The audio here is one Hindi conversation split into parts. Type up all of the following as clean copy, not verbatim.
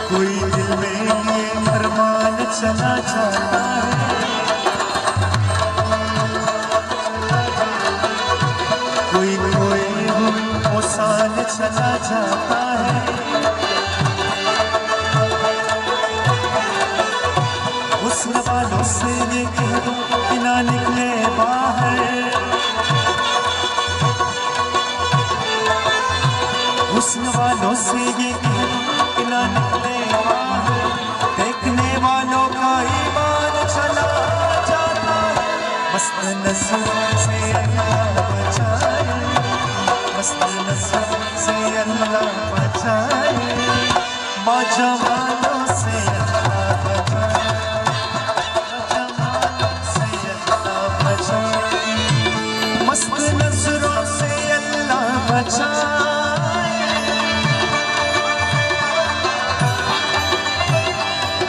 कोई दिल में ये अरमान चला जाता है, कोई खोए वो साल चला जाता है। हुस्न वालों से ये कह दो कि ना निकले बाहर, हुस्न वालों से ये कह दो कि ना निकले बाहर। देखने वालों का ईमान चला जाता है, मस्त नज़र से अल्लाह बचाए, मस्त नज़र से अल्लाह बचाए, बाजमालों से अल्लाह बचाए, मस्त नजरों से अल्लाह बचाए,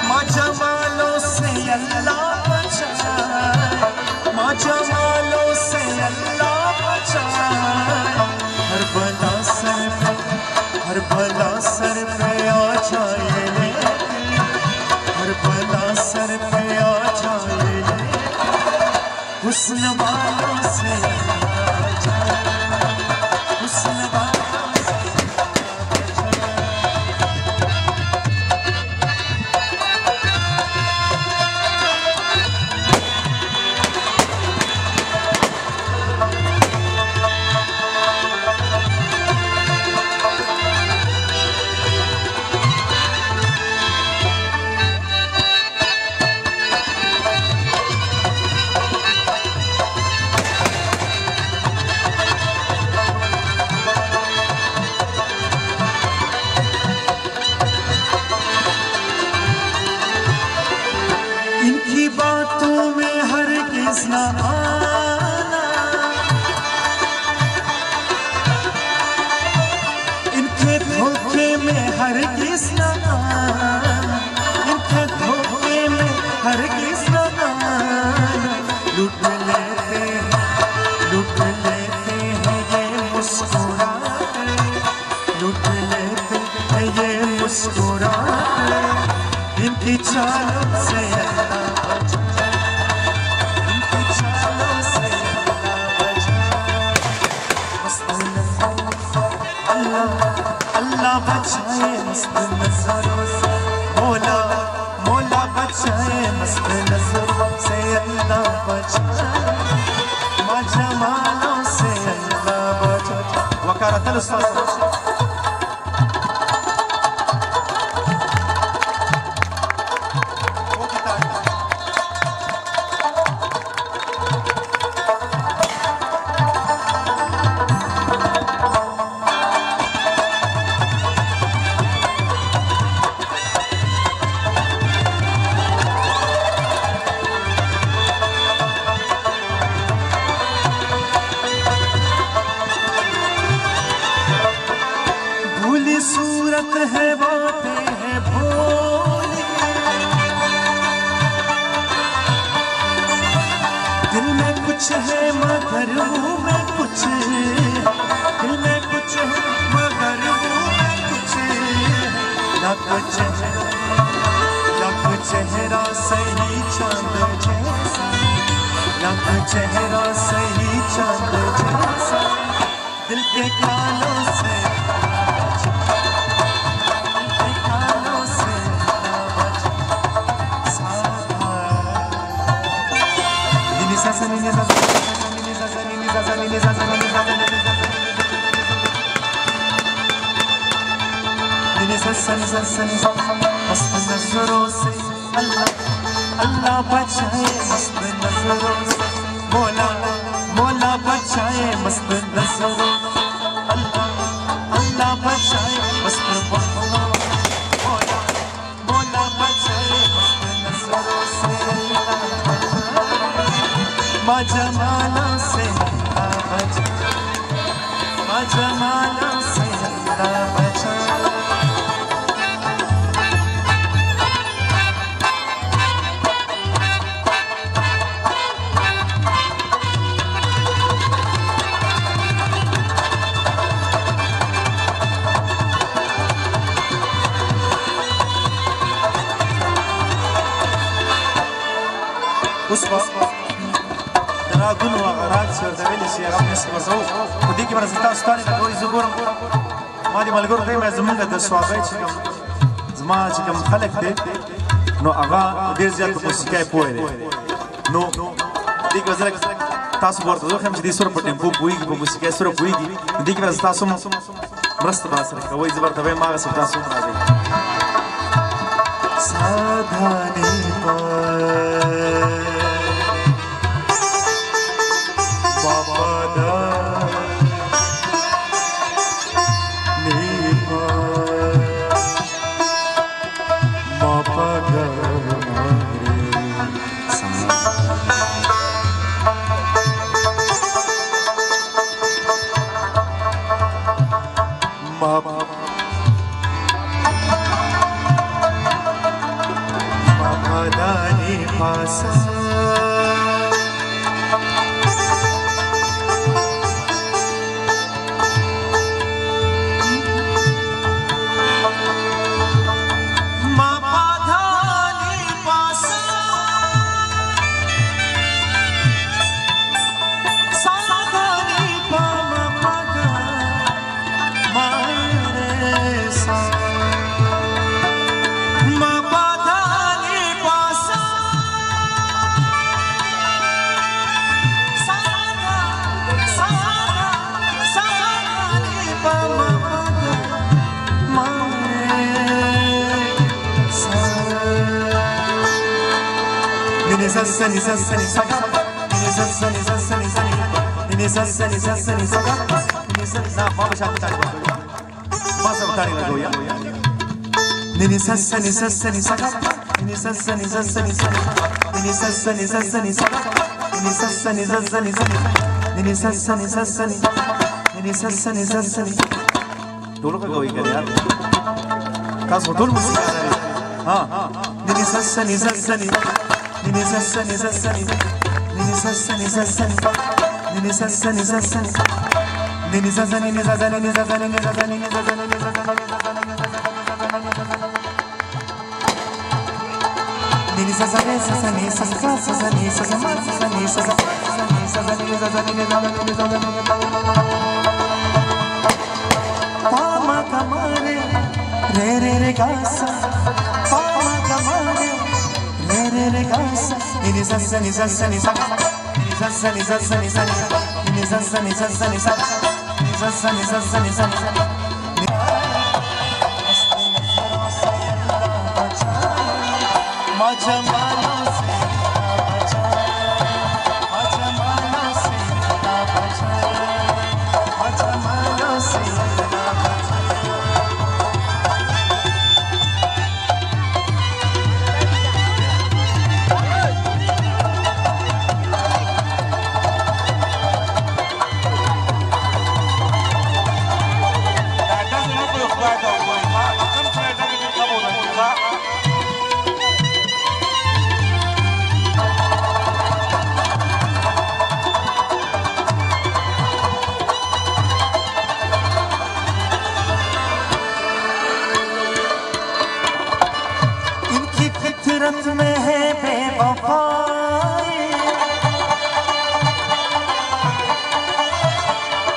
माजमालों से अल्लाह बचाए, माजमालों से अल्लाह बचाए। हर बला सर पे, हर बला सर पे आ जाए, हर बला सर पे आ जाए, हुस्न वालों से हुस्न वालों से बातों में हरगिज़ न आना, इनके धोखे में हरगिज़ न आना, इनके धोखे में हरगिज़ न आना। लूट लेते हैं ये मुस्कुराते, लूट लेते हैं ये मुस्कुराते, इनकी चालों से अल्लाह बचाए, मस्त नज़रों से मौला मौला बचाए, मस्त नज़रों से अल्लाह बचाए, माजमालों से अल्लाह बचाए। वकालत सूरत है, बातें हैं भोली, दिल में कुछ है मगर मुँह में कुछ, दिल में कुछ है मगर मुँह में कुछ। लग चेहरा सही चांद जैसा, लग चेहरा सही चांद जैसा, दिल के कालों से मस्त नजरों से अल्लाह अल्लाह बचाए, मस्त नजरों से मौला मौला बचाए, मस्त नजरों अल्लाह अल्लाह बचाए, मस्त मौला मौला बचाए, मस्त नजरों से माजमालों से अल्लाह बचाए, माजमालों से अल्लाह बचाए। उस वक्त रागुन व राग से दवेल से अपने से वर्षो खुदी की बरसता स्टानी का कोई ज़ुबूर मादी मलगुर कहीं मैं ज़मीन का दस्वागै चिकम ज़मा चिकम खलक दे नो आगा देर ज़्यादा तो मुस्किल पोए नो दी की वजह तासु वर्त दो हम जदी सुर पटें बुईगी bu मुस्किल सुर बुईगी दी की वजह तासु मस्त बात है वही ज़बर तबे मागा से तासु मागे साधाने Sani sani saga, ini sani sani sani, ini sani sani saga, ini sani. Nah, mau bersama tadi, masa tadi lagu ya. Ini sani sani saga, ini sani sani sani, ini sani sani saga, ini sani sani sani, ini sani sani, ini sani sani. Dulu kan kau ikan ya? Kau betul musik ada. हाँ, ini sani sani. Nini sassani sassani, nini sassani sassani, nini sassani sassani, nini sassani nini sassani nini sassani nini sassani nini sassani nini sassani sassani sassani sassani sassani Pama kamare, re gasa, pama kamare. Nini gasa, nini sassani sassani saga, nini sassani sassani saga, nini sassani sassani saga, nini sassani sassani saga. Majamano se bacha, majamano se bacha, majamano se bacha. फितरत में है बेवफाई,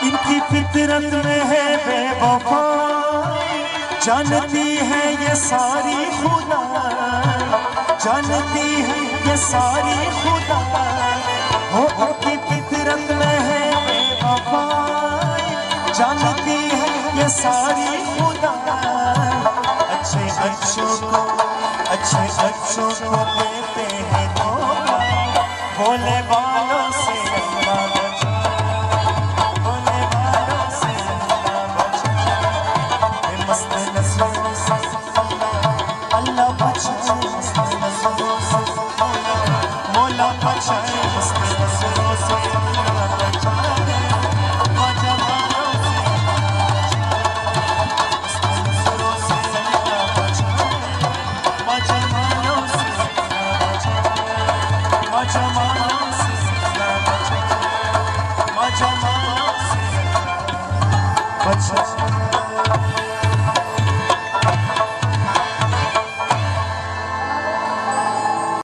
इनकी फितरत में है बेवफाई, जानती है ये सारी खुदा, जानती है ये सारी खुदा, हो इनकी फितरत में है बेवफाई, जानती है ये सारी खुदा, अच्छे अच्छों को देते हैं धोखा, भोले बालों से अल्लाह बचा, भोले बालों से अल्लाह बचा, मस्त नज़रों से अल्लाह बचा, मस्त नज़रों से मौला बचा, मस्त नज़रों से अल्लाह बचा, What's